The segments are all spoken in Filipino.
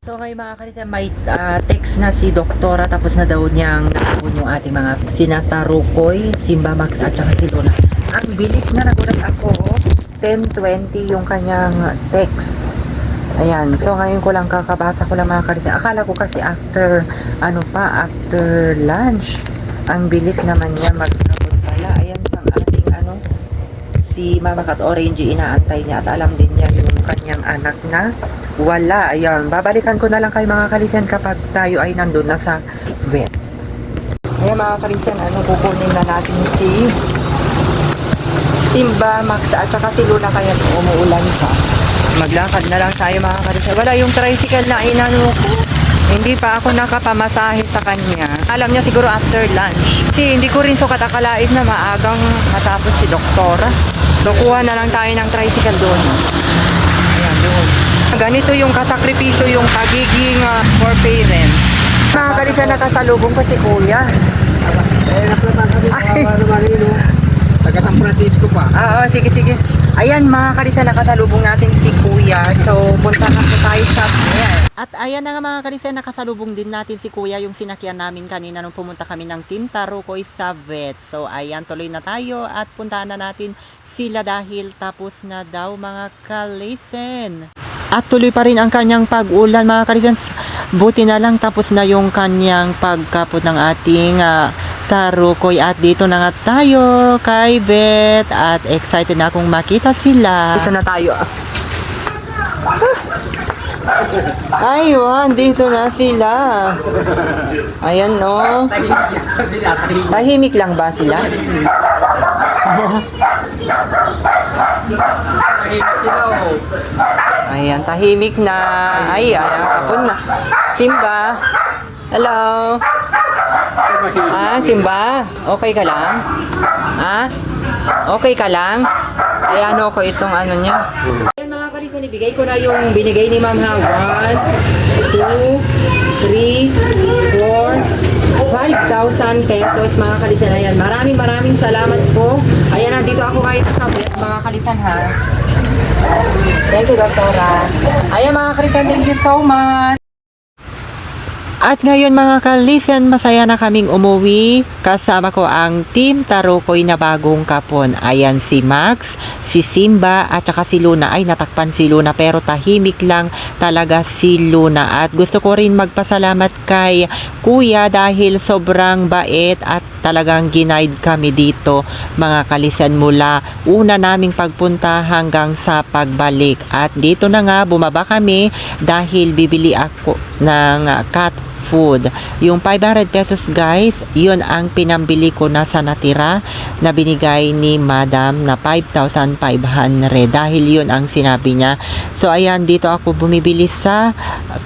So ngayon mga kalisa, may text na si Doktora, tapos na daw niyang nakapon yung ating mga sinatarukoy, Simba Max at saka si Luna. Ang bilis na, nagulat ako. 10:20 yung kanyang text. Ayan, so ngayon ko lang kakabasa ko lang mga kalisa. Akala ko kasi after lunch. Ang bilis naman niya magkapon pala. Ayan sang ating si Mama Cat Orange, inaantay niya at alam din niya yung kanyang anak na wala. Ayan, babalikan ko na lang kay mga kalisen kapag tayo ay nandun na sa vet. Ayan mga kalisen, kukunin na natin si Simba Max at saka si Luna, kaya umuulan pa. Maglakad na lang tayo mga kalisen. Wala yung tricycle na inano ko. Hindi pa ako nakapamasahe sa kanya. Alam niya siguro after lunch. Kasi hindi ko rin sukat akalain na maagang matapos si Doktora. So, kuha na lang tayo ng tricycle doon. Ayan, doon. Ganito yung kasakripisyo yung pagiging for parent. Mga kalisa, nakasalubong ko si Kuya. Taga San Francisco pa. Oo, sige. Ayan mga kalisa, nakasalubong natin si Kuya. So, punta na po tayo sa vet. At ayan na nga mga kalisa, nakasalubong din natin si Kuya, yung sinakyan namin kanina nung pumunta kami ng Team Tarukoy sa vet. So, ayan, tuloy na tayo at puntahan na natin sila dahil tapos na daw mga kalisen. At tuloy pa rin ang kanyang pag-ulan mga kalisen. Buti na lang tapos na yung kanyang pagkapot ng ating Tarukoy at dito na nga tayo kay vet at excited na akong makita sila. Dito na tayo. Ayun, dito na sila. Ayan no. Tahimik lang ba sila? Ayan, tahimik na. Ay, kapon na. Simba. Hello. Simba, okay ka lang? Okay ka lang? Ay, ko itong niya. Ayan mga kalisa, ibigay ko na yung binigay ni Ma'am ha. 1, 2, 3, 4, 5,000 pesos mga kalisan. Ayan, maraming salamat po. Ayan, nandito ako ngayon sa vet mga kalisan ha. Thank you, Doktora. Ayan mga kalisan, thank you so much. At ngayon mga kalisen, masaya na kaming umuwi. Kasama ko ang Team Tarukoy na bagong kapon. Ayan si Max, si Simba at saka si Luna. Ay, natakpan si Luna pero tahimik lang talaga si Luna. At gusto ko rin magpasalamat kay Kuya dahil sobrang bait at talagang ginaid kami dito mga kalisen mula una naming pagpunta hanggang sa pagbalik. At dito na nga bumaba kami dahil bibili ako ng cat food. Yung 500 pesos guys, yun ang pinambili ko na sa natira na binigay ni Madam na 5,500 dahil yun ang sinabi niya. So ayan, dito ako bumibili sa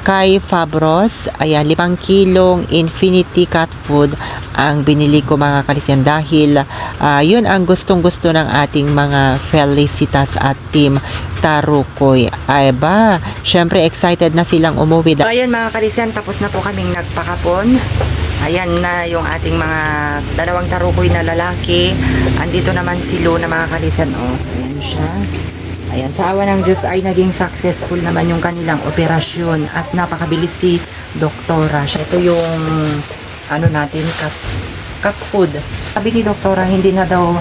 kay Fabros. Ayan, 5 kilong Infinity cat food ang binili ko mga kalisen dahil yun ang gustong gusto ng ating mga Felicitas at Team Tarukoy. Ay ba, syempre excited na silang umuwi. Ayan mga kalisen, tapos na po kaming nagpakapon. Ayan na yung ating mga dalawang tarukoy na lalaki. Andito naman si Luna mga kalisen. Oh, ayan siya. Ayan, sa awa ng Diyos ay naging successful naman yung kanilang operasyon at napakabilis si Doktora. Ito yung natin, cat food. Sabi ni Doktora, hindi na daw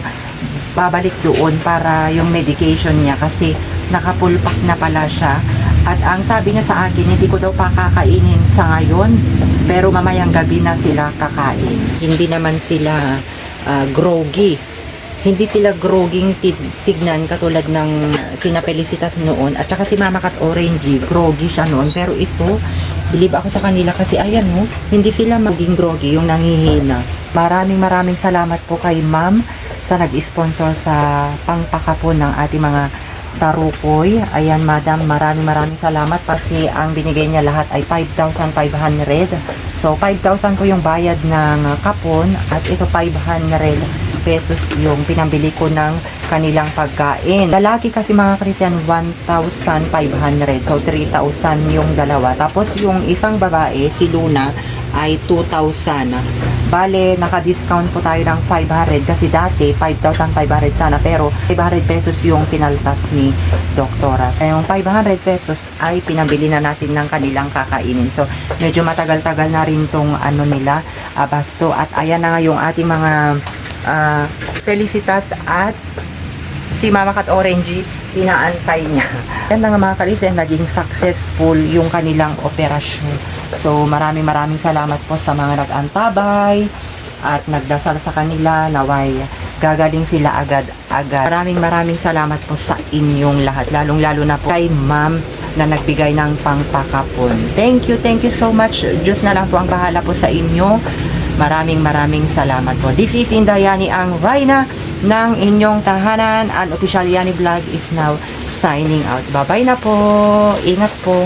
babalik doon para yung medication niya kasi nakapulpak na pala siya. At ang sabi niya sa akin, hindi ko daw pakakainin sa ngayon, pero mamayang gabi na sila kakain. Hindi naman sila groggy. Hindi sila groging tignan katulad ng sina Felicitas noon. At saka si Mama Cat Orange, groggy siya noon. Pero ito, believe ako sa kanila kasi ayan mo, hindi sila maging groggy, yung nangihina. Maraming salamat po kay Ma'am sa nag-sponsor sa pangpakapon ng ating mga tarukoy. Ayan Madam, maraming salamat kasi ang binigay niya lahat ay 5,500. So 5,000 po yung bayad ng kapon at ito 500 pesos yung pinambili ko ng kanilang pagkain. Lalaki kasi mga Christian 1,500. So 3,000 yung dalawa. Tapos yung isang babae, si Luna, ay 2,000. Bale, naka-discount po tayo ng 500 kasi dati 5,500 sana pero 500 pesos yung pinaltas ni Doktora. So, yung 500 pesos ay pinabili na natin ng kanilang kakainin. So, medyo matagal-tagal na rin tong ano nila, basto. At ayan na nga yung ating mga Felicitas at si Mama Cat Orangey, pinaantay niya. Yan na nga mga kalisen, naging successful yung kanilang operasyon. So maraming salamat po sa mga nag-antabay at nagdasal sa kanila, naway gagaling sila agad-agad. Maraming salamat po sa inyong lahat, lalong-lalo na po kay Ma'am na nagbigay ng pangpakapon. Thank you so much. Diyos na lang po ang bahala po sa inyo. Maraming salamat po. This is Indayani, ang Rhina ng inyong tahanan. An Official Yani Vlog is now signing out. Bye-bye na po. Ingat po.